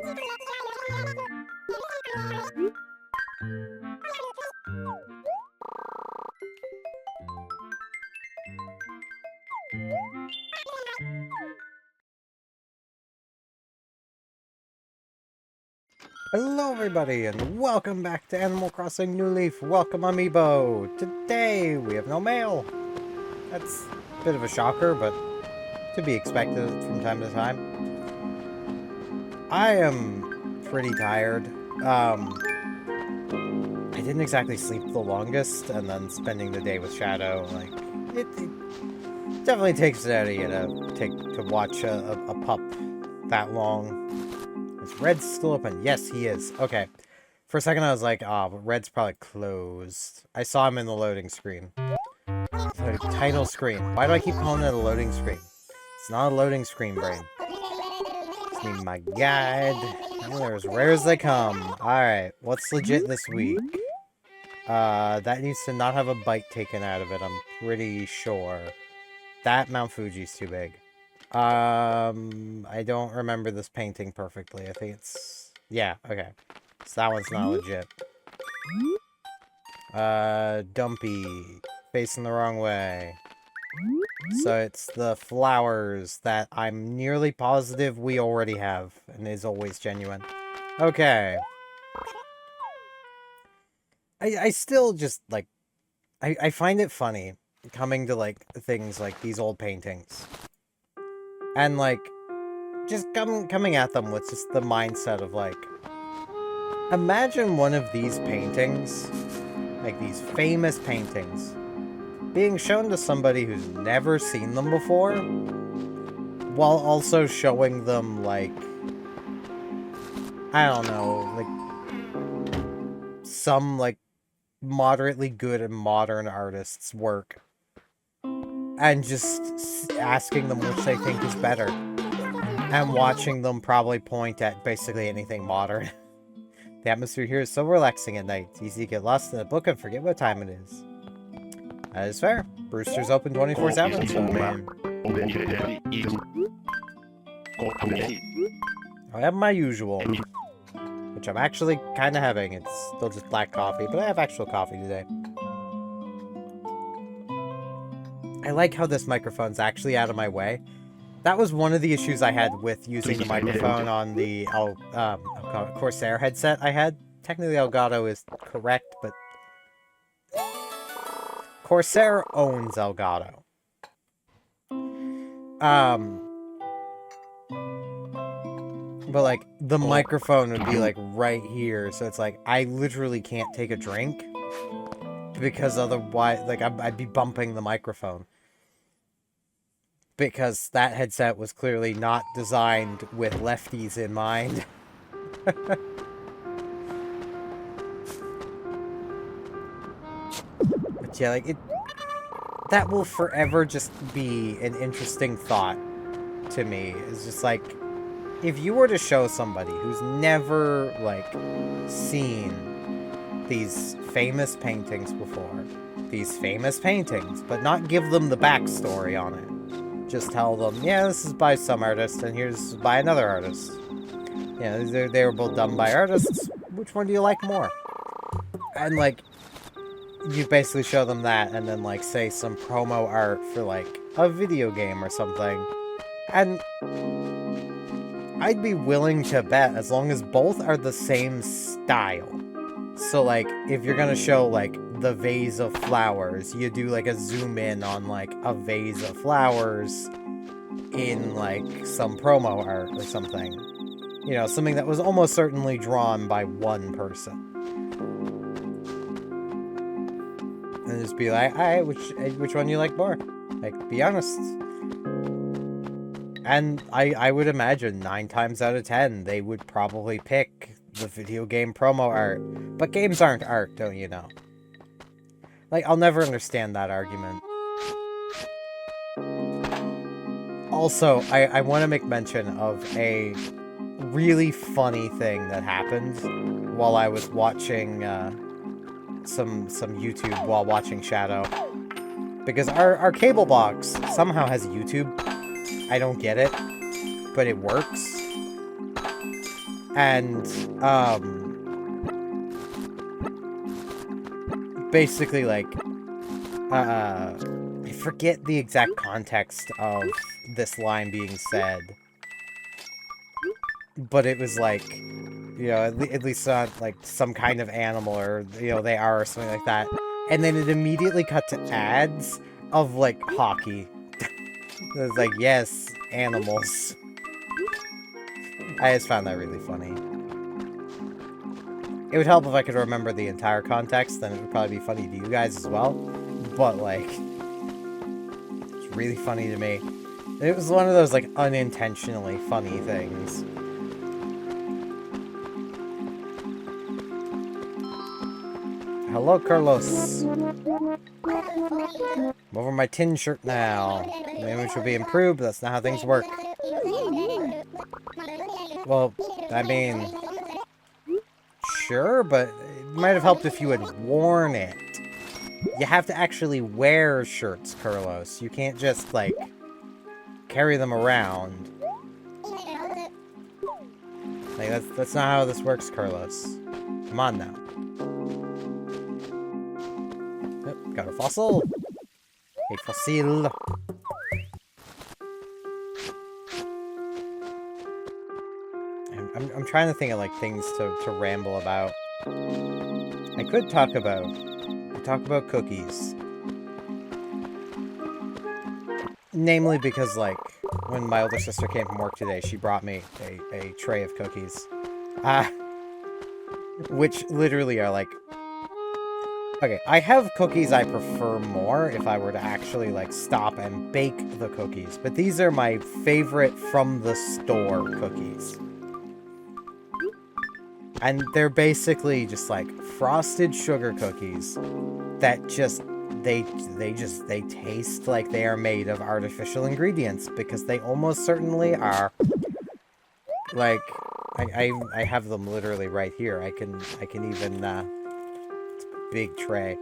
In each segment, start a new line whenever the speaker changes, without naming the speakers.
Hello everybody, and welcome back to Animal Crossing New Leaf. Welcome, Amiibo! Today, we have no mail. That's a bit of a shocker, but to be expected from time to time. I am pretty tired. I didn't exactly sleep the longest, and then spending the day with Shadow, like, it definitely takes it out of you to watch a pup that long. Is Red's still open? Yes, he is. Okay. For a second, I was like, oh, but Red's probably closed. I saw him in the loading screen. The title screen. Why do I keep calling it a loading screen? It's not a loading screen, brain. Just need my guide. Oh, they're as rare as they come. Alright, what's legit this week? That needs to not have a bite taken out of it, I'm pretty sure. That Mount Fuji's too big. I don't remember this painting perfectly. I think it's... yeah, okay. So that one's not legit. Dumpy. Facing the wrong way. So it's the flowers that I'm nearly positive we already have, and is always genuine. Okay. I still just, like... I find it funny coming to, like, things like these old paintings. And, like, just coming at them with just the mindset of, like, imagine one of these paintings, like these famous paintings, being shown to somebody who's never seen them before, while also showing them, like, I don't know, like, some, like, moderately good and modern artist's work. And just asking them which they think is better. And watching them probably point at basically anything modern. The atmosphere here is so relaxing at night. It's easy to get lost in a book and forget what time it is. That is fair. Brewster's open 24/7, so man. I have my usual. Which I'm actually kind of having. It's still just black coffee, but I have actual coffee today. I like how this microphone's actually out of my way. That was one of the issues I had with using the microphone on the Corsair headset I had. Technically, Elgato is correct, but Corsair owns Elgato. But, like, the microphone would be, like, right here, so it's like, I literally can't take a drink, because otherwise, like, I'd be bumping the microphone. Because that headset was clearly not designed with lefties in mind. But yeah, like, that will forever just be an interesting thought to me. It's just like, if you were to show somebody who's never, like, seen these famous paintings before, but not give them the backstory on it. Just tell them, yeah, this is by some artist, and here's by another artist. Yeah, they were both done by artists. Which one do you like more? And, like, you basically show them that, and then, like, say some promo art for, like, a video game or something. And I'd be willing to bet, as long as both are the same style. So, like, if you're gonna show, like, the vase of flowers, you do, like, a zoom in on, like, a vase of flowers in, like, some promo art or something. You know, something that was almost certainly drawn by one person. And just be like, alright, which one do you like more? Like, be honest. And I would imagine 9 times out of 10, they would probably pick the video game promo art. But games aren't art, don't you know? Like, I'll never understand that argument. Also, I want to make mention of a really funny thing that happened while I was watching some YouTube while watching Shadow. Because our cable box somehow has YouTube. I don't get it, but it works. And, basically, like, I forget the exact context of this line being said. But it was like, you know, at least not like some kind of animal or, you know, they are or something like that. And then it immediately cut to ads of like hockey. It was like, yes, animals. I just found that really funny. It would help if I could remember the entire context, then it would probably be funny to you guys as well. But like, it's really funny to me. It was one of those like unintentionally funny things. Hello, Carlos. I'm over my tin shirt now. The image will be improved, but that's not how things work. Well, I mean, sure, but it might have helped if you had worn it. You have to actually wear shirts, Carlos. You can't just, like, carry them around. Like, that's not how this works, Carlos. Come on now. Got a fossil. A fossil. I'm trying to think of like things to ramble about. I could talk about cookies. Namely because like when my older sister came from work today, she brought me a tray of cookies. Which literally are like, okay, I have cookies I prefer more if I were to actually, like, stop and bake the cookies. But these are my favorite from the store cookies. And they're basically just, like, frosted sugar cookies that just, they taste like they are made of artificial ingredients. Because they almost certainly are. Like, I have them literally right here. I can even, big tray.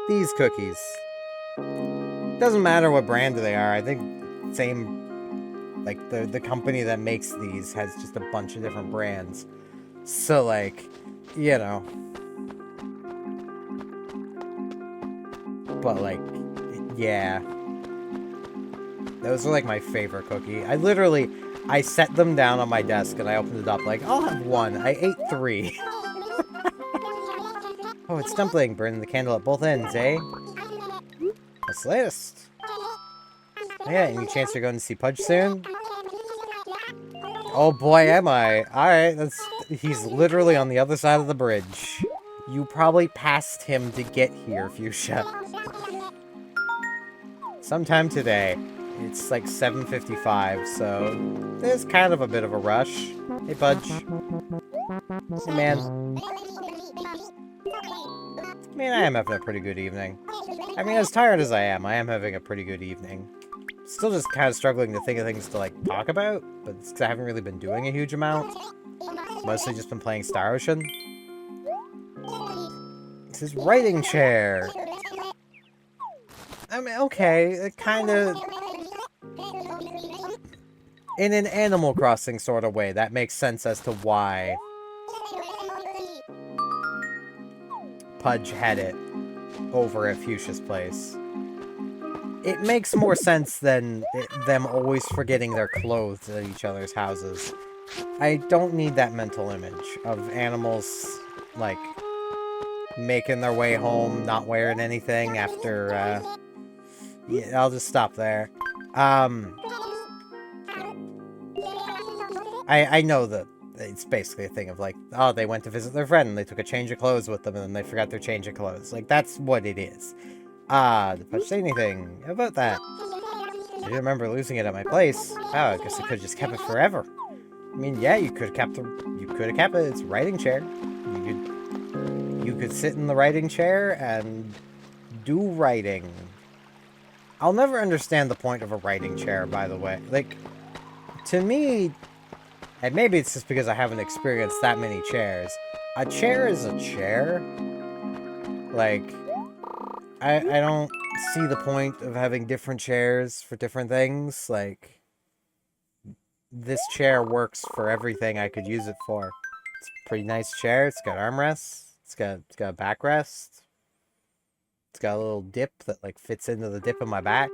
These cookies. Doesn't matter what brand they are. I think same, like the company that makes these has just a bunch of different brands. So like, you know. But like, yeah. Those are like my favorite cookie. I set them down on my desk and I opened it up like, I'll have one. I ate 3. Oh, it's dumpling. Burning the candle at both ends, eh? What's the latest? Oh, yeah, any chance you're going to see Pudge soon? Oh boy, am I. Alright, he's literally on the other side of the bridge. You probably passed him to get here, Fuchsia. Sometime today. It's like 7:55, so there's kind of a bit of a rush. Hey, Pudge. Hey, man. I mean, I am having a pretty good evening. I mean, as tired as I am having a pretty good evening. Still just kind of struggling to think of things to, like, talk about, but it's because I haven't really been doing a huge amount. Mostly just been playing Star Ocean. It's his writing chair. I mean, okay, it kind of... In an Animal Crossing sort of way, that makes sense as to why Pudge had it over at Fuchsia's place. It makes more sense than them always forgetting their clothes at each other's houses. I don't need that mental image of animals, like, making their way home, not wearing anything after, yeah, I'll just stop there. I know that it's basically a thing of like, oh, they went to visit their friend and they took a change of clothes with them and then they forgot their change of clothes. Like, that's what it is. Did Pudge say anything about that? I do remember losing it at my place. Oh, I guess I could have just kept it forever. I mean, yeah, you could have kept it. It's a writing chair. You could sit in the writing chair and do writing. I'll never understand the point of a writing chair, by the way. Like, to me, and maybe it's just because I haven't experienced that many chairs, a chair is a chair. Like, I don't see the point of having different chairs for different things. Like, this chair works for everything I could use it for. It's a pretty nice chair. It's got armrests. It's got a backrest. It's got a little dip that like fits into the dip of my back.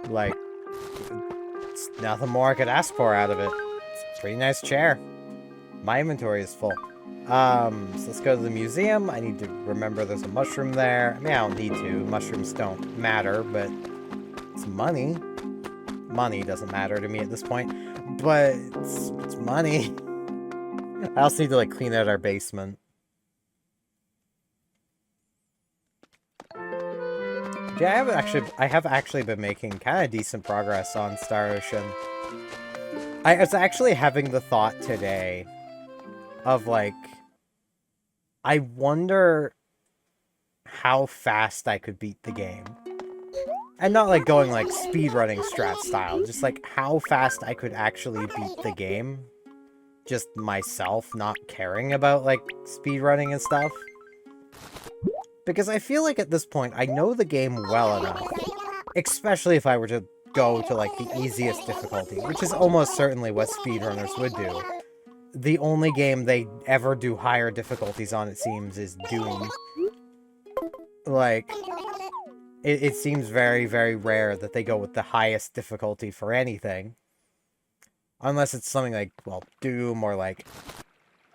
Like, it's nothing more I could ask for out of it. It's a pretty nice chair. My inventory is full. So let's go to the museum. I need to remember there's a mushroom there. I mean, I don't need to. Mushrooms don't matter, but it's money. Money doesn't matter to me at this point, but it's money. I also need to, like, clean out our basement. Yeah, I have actually been making kind of decent progress on Star Ocean. I was actually having the thought today of, like, I wonder how fast I could beat the game. And not, like, going, like, speedrunning strat style. Just, like, how fast I could actually beat the game. Just myself not caring about, like, speedrunning and stuff. Because I feel like at this point, I know the game well enough. Especially if I were to go to, like, the easiest difficulty. Which is almost certainly what speedrunners would do. The only game they ever do higher difficulties on, it seems, is Doom. Like, it seems very, very rare that they go with the highest difficulty for anything. Unless it's something like, well, Doom or, like,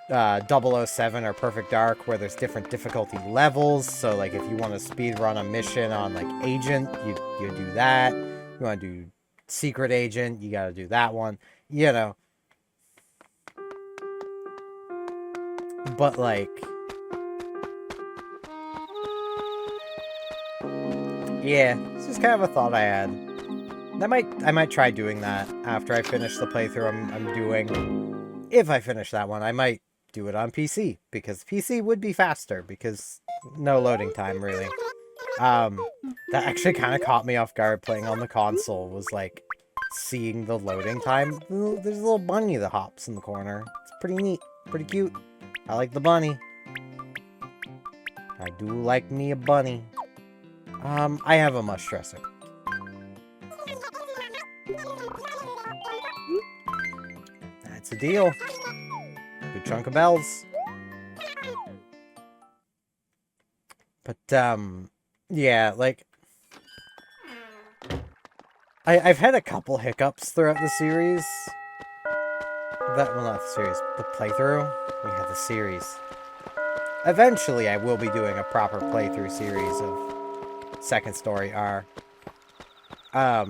007 or Perfect Dark, where there's different difficulty levels. So, like, if you want to speedrun a mission on, like, Agent, you do that. You want to do Secret Agent, you gotta do that one. You know. But, like... yeah, it's just kind of a thought I had. I might try doing that after I finish the playthrough I'm doing. If I finish that one, I might do it on PC, because PC would be faster, because no loading time, really. That actually kind of caught me off guard playing on the console, was, like, seeing the loading time. There's a little bunny that hops in the corner. It's pretty neat, pretty cute. I like the bunny. I do like me a bunny. I have a mush dresser. That's a deal. Good chunk of bells. But, yeah, like... I've had a couple hiccups throughout the series. Well, not the series, the playthrough. Yeah, the series. Eventually, I will be doing a proper playthrough series of Second Story R. I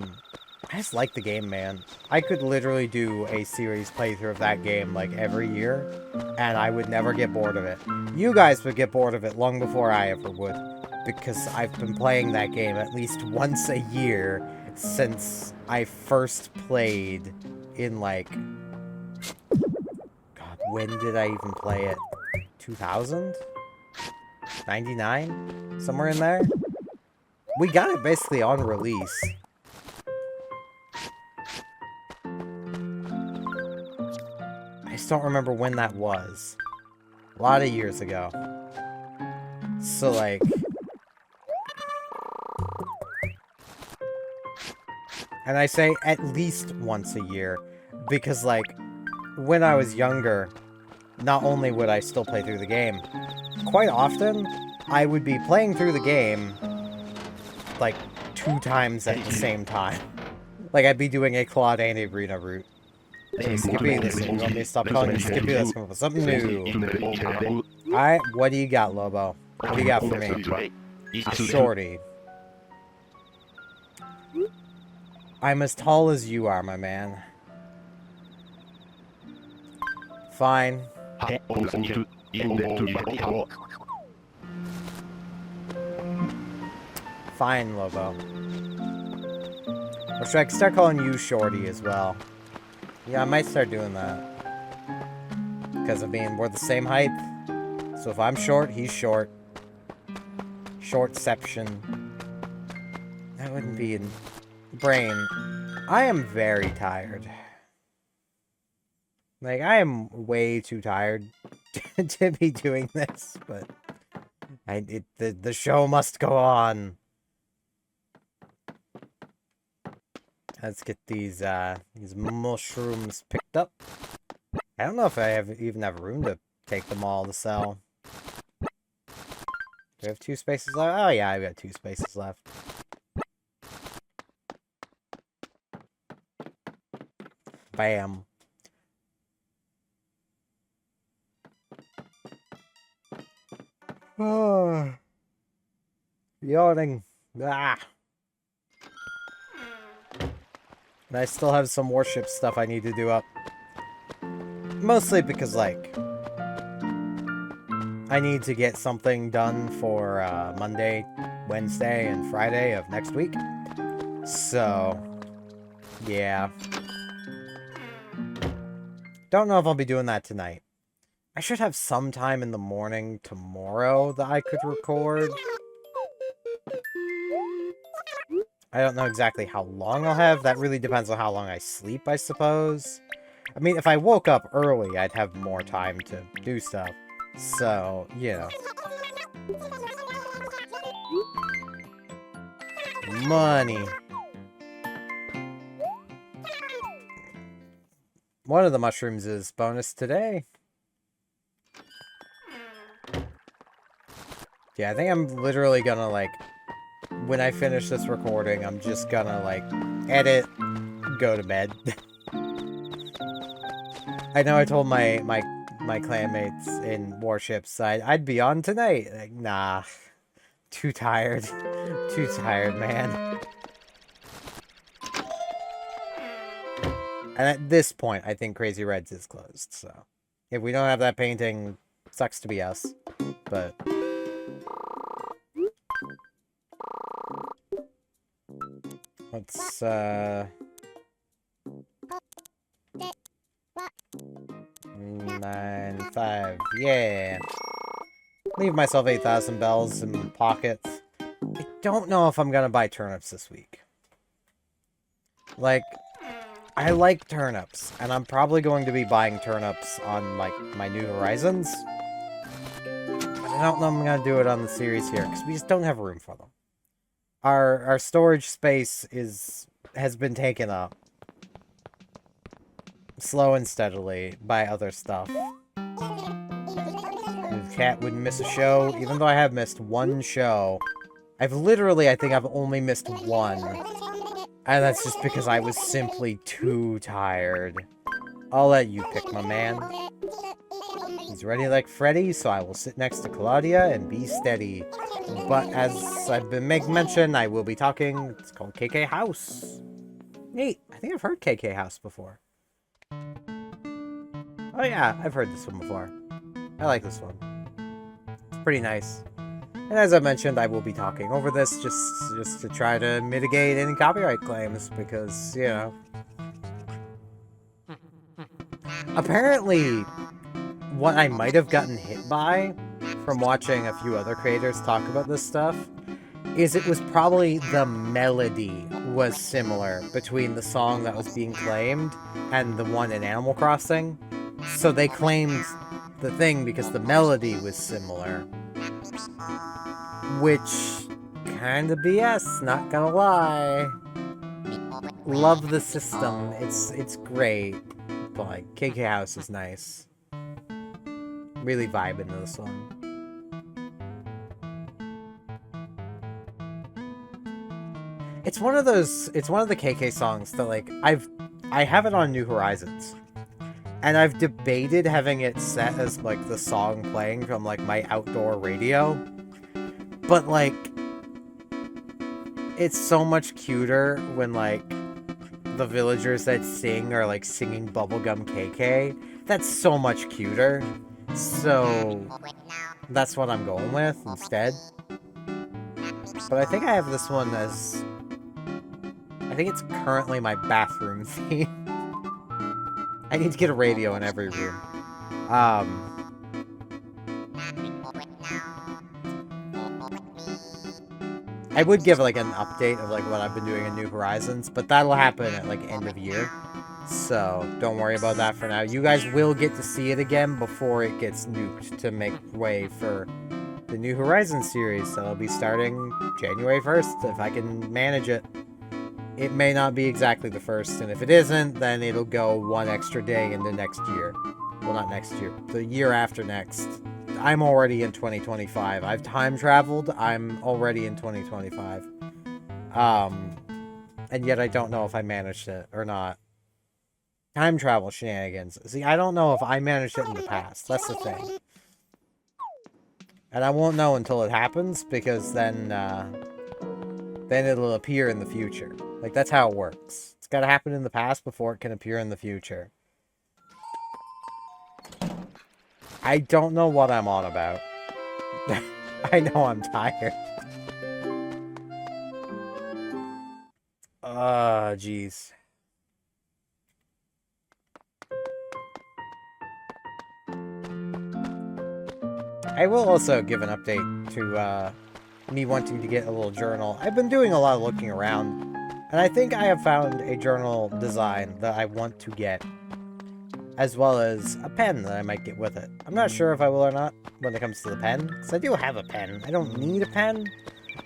just like the game, man. I could literally do a series playthrough of that game, like, every year, and I would never get bored of it. You guys would get bored of it long before I ever would, because I've been playing that game at least once a year since I first played in, like... God, when did I even play it? 2000? 99? Somewhere in there? We got it basically on release. I just don't remember when that was. A lot of years ago. So, like... And I say at least once a year, because, like, when I was younger, not only would I still play through the game, quite often, I would be playing through the game, like, 2 times at the same time. Like, I'd be doing a Claude and a Rena route. Hey, Skippy, listen, you want me to stop calling you Skippy? Let's come up with something new. Alright, what do you got, Lobo? What do you got for me? Shorty. I'm as tall as you are, my man. Fine. Fine, Lobo. Or should I start calling you Shorty as well? Yeah, I might start doing that. Because, I mean, we're the same height. So if I'm short, he's short. Shortception. That wouldn't be in... Brain. I am very tired. Like, I am way too tired to be doing this, but... the show must go on. Let's get these mushrooms picked up. I don't know if I even have room to take them all to sell. Do I have 2 spaces left? Oh yeah, I've got 2 spaces left. Bam. Oh. Yawning. Ah. And I still have some warship stuff I need to do up. Mostly because, like, I need to get something done for Monday, Wednesday, and Friday of next week. So, yeah. Don't know if I'll be doing that tonight. I should have some time in the morning tomorrow that I could record. I don't know exactly how long I'll have. That really depends on how long I sleep, I suppose. I mean, if I woke up early, I'd have more time to do stuff. So, you know. Money. One of the mushrooms is bonus today. Yeah, I think I'm literally gonna, like, when I finish this recording, I'm just gonna, like, edit, go to bed. I know I told my clanmates in warships I'd be on tonight. Like, nah. Too tired. Too tired, man. And at this point, I think Crazy Reds is closed, so... If we don't have that painting, sucks to be us. But... Let's, 9-5. Yeah. Leave myself 8,000 bells in pockets. I don't know if I'm gonna buy turnips this week. Like, I like turnips, and I'm probably going to be buying turnips on, like, my New Horizons. But I don't know if I'm gonna do it on the series here, because we just don't have room for them. Our storage space has been taken up. Slow and steadily by other stuff. The cat wouldn't miss a show, even though I have missed 1 show. I think I've only missed 1. And that's just because I was simply too tired. I'll let you pick, my man. He's ready like Freddy, so I will sit next to Claudia and be steady. But as I've been making mention, I will be talking. It's called KK House. Neat. I think I've heard KK House before. Oh yeah, I've heard this one before. I like this one. It's pretty nice. And as I mentioned, I will be talking over this just to try to mitigate any copyright claims, because, you know. Apparently, what I might have gotten hit by from watching a few other creators talk about this stuff is it was probably the melody was similar between the song that was being claimed and the one in Animal Crossing. So they claimed the thing because the melody was similar. Which, kinda BS, not gonna lie. Love the system, it's great. But, like, KK House is nice. Really vibe into this one. It's one of the KK songs that, like, I have it on New Horizons. And I've debated having it set as, like, the song playing from, like, my outdoor radio. But, like, it's so much cuter when, like, the villagers that sing are, like, singing Bubblegum KK. That's so much cuter. So, that's what I'm going with instead. But I think I have this one as... I think it's currently my bathroom theme. I need to get a radio in every room. I would give, like, an update of, like, what I've been doing in New Horizons, but that'll happen at, like, end of year. So, don't worry about that for now. You guys will get to see it again before it gets nuked to make way for the New Horizons series that'll be starting January 1st, if I can manage it. it may not be exactly the first, and if it isn't, then it'll go one extra day into next year. Well, not next year, the year after next. I'm already in 2025. I've time traveled. I'm already in 2025. And yet I don't know if I managed it or not. Time travel shenanigans. See, I don't know if I managed it in the past. That's the thing. And I won't know until it happens, because then it'll appear in the future. Like, that's how it works. It's gotta happen in the past before it can appear in the future. I don't know what I'm on about. I know I'm tired. Jeez. I will also give an update to, me wanting to get a little journal. I've been doing a lot of looking around, and I think I have found a journal design that I want to get, as well as a pen that I might get with it. I'm not sure if I will or not when it comes to the pen, because I do have a pen. I don't need a pen,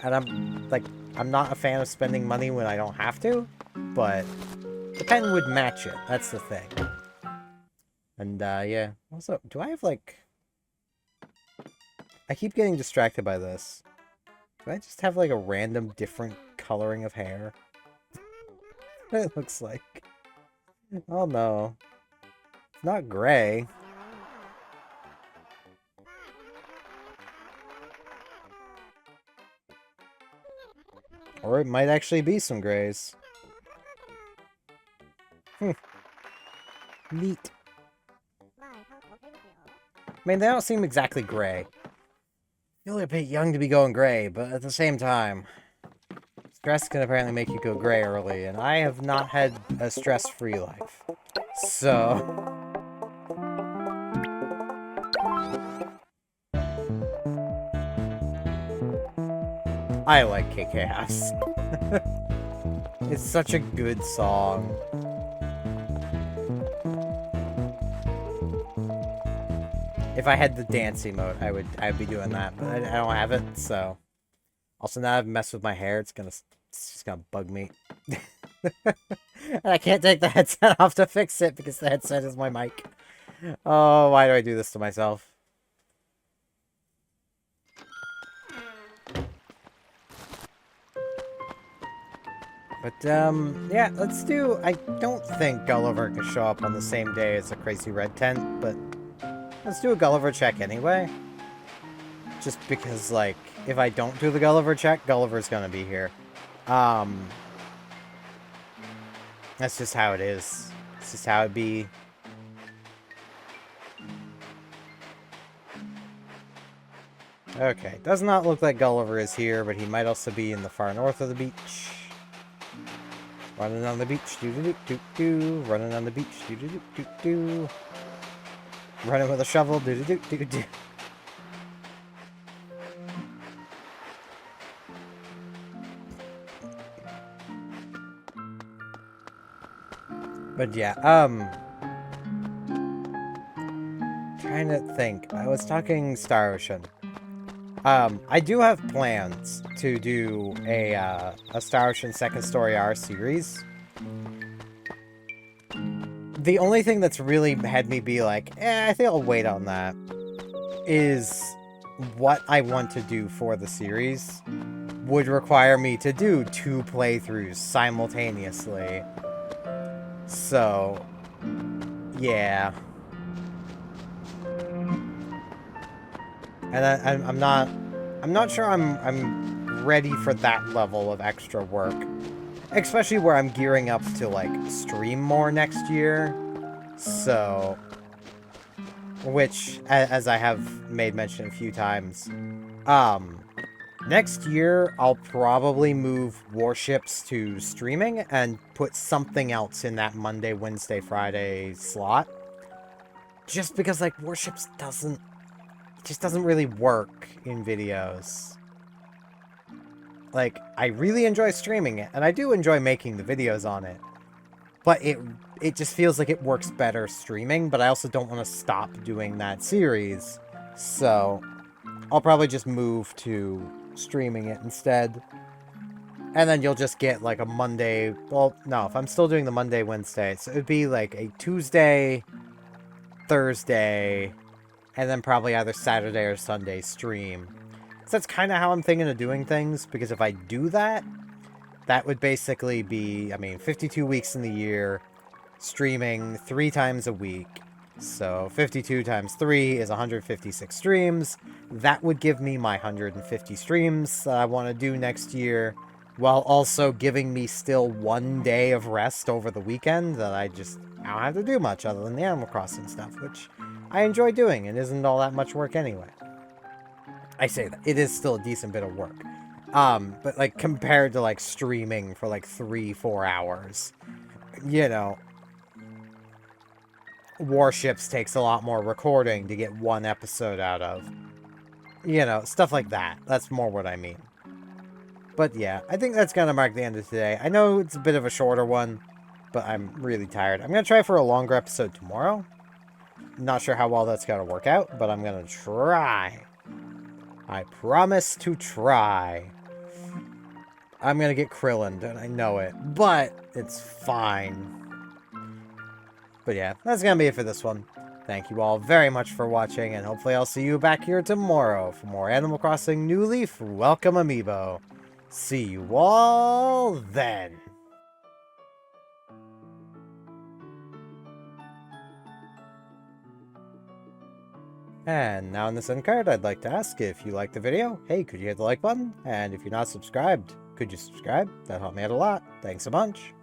and I'm not a fan of spending money when I don't have to, but the pen would match it. That's the thing. And, yeah. Also, do I have, like... I keep getting distracted by this. Do I just have, like, a random different coloring of hair? It looks like. Oh, no. It's not gray. Or it might actually be some grays. Neat. I mean, they don't seem exactly gray. Feel a bit young to be going gray, but at the same time, stress can apparently make you go gray early, and I have not had a stress-free life. So... I like Kick-Ass. It's such a good song. If I had the dance emote, I'd be doing that, but I don't have it, so. Also, now I've messed with my hair, it's just gonna bug me. And I can't take the headset off to fix it because the headset is my mic. Oh, why do I do this to myself? But, yeah, let's do... I don't think Gulliver can show up on the same day as a Crazy Red Tent, but let's do a Gulliver check anyway. Just because, like, if I don't do the Gulliver check, Gulliver's gonna be here. That's just how it is. It's just how it be. Okay, does not look like Gulliver is here, but he might also be in the far north of the beach. Running on the beach, do-do-do-do-do. Running on the beach, do-do-do-do-do. Running with a shovel, do-do-do-do-do. But yeah, trying to think. I was talking Star Ocean. I do have plans to do a Star Ocean Second Story R series. The only thing that's really had me be like, I think I'll wait on that, is what I want to do for the series would require me to do 2 playthroughs simultaneously. So, yeah. And I'm not sure I'm ready for that level of extra work. Especially where I'm gearing up to, like, stream more next year. So, which, as I have made mention a few times, next year I'll probably move Warships to streaming and put something else in that Monday, Wednesday, Friday slot. Just because, like, Warships just doesn't really work in videos. Like, I really enjoy streaming it, and I do enjoy making the videos on it. But it just feels like it works better streaming, but I also don't want to stop doing that series. So, I'll probably just move to streaming it instead. And then you'll just get like a Monday. Well, no, if I'm still doing the Monday, Wednesday, so it'd be like a Tuesday, Thursday, and then probably either Saturday or Sunday stream. So that's kind of how I'm thinking of doing things, because if I do that, that would basically be, I mean, 52 weeks in the year, streaming 3 times a week. So 52 times 3 is 156 streams. That would give me my 150 streams that I want to do next year, while also giving me still 1 day of rest over the weekend that I don't have to do much other than the Animal Crossing stuff, which I enjoy doing and isn't all that much work anyway. I say that. It is still a decent bit of work. But like compared to like streaming for like 3-4 hours, you know, Warships takes a lot more recording to get 1 episode out of. You know, stuff like that. That's more what I mean. But yeah, I think that's gonna mark the end of today. I know it's a bit of a shorter one, but I'm really tired. I'm gonna try for a longer episode tomorrow. Not sure how well that's gonna work out, but I'm gonna try. I promise to try. I'm gonna get Krillin, and I know it, but it's fine. But yeah, that's gonna be it for this one. Thank you all very much for watching, and hopefully I'll see you back here tomorrow for more Animal Crossing New Leaf Welcome Amiibo. See you all then! And now in this end card, I'd like to ask if you liked the video, hey, could you hit the like button? And if you're not subscribed, could you subscribe? That'd help me out a lot. Thanks a bunch.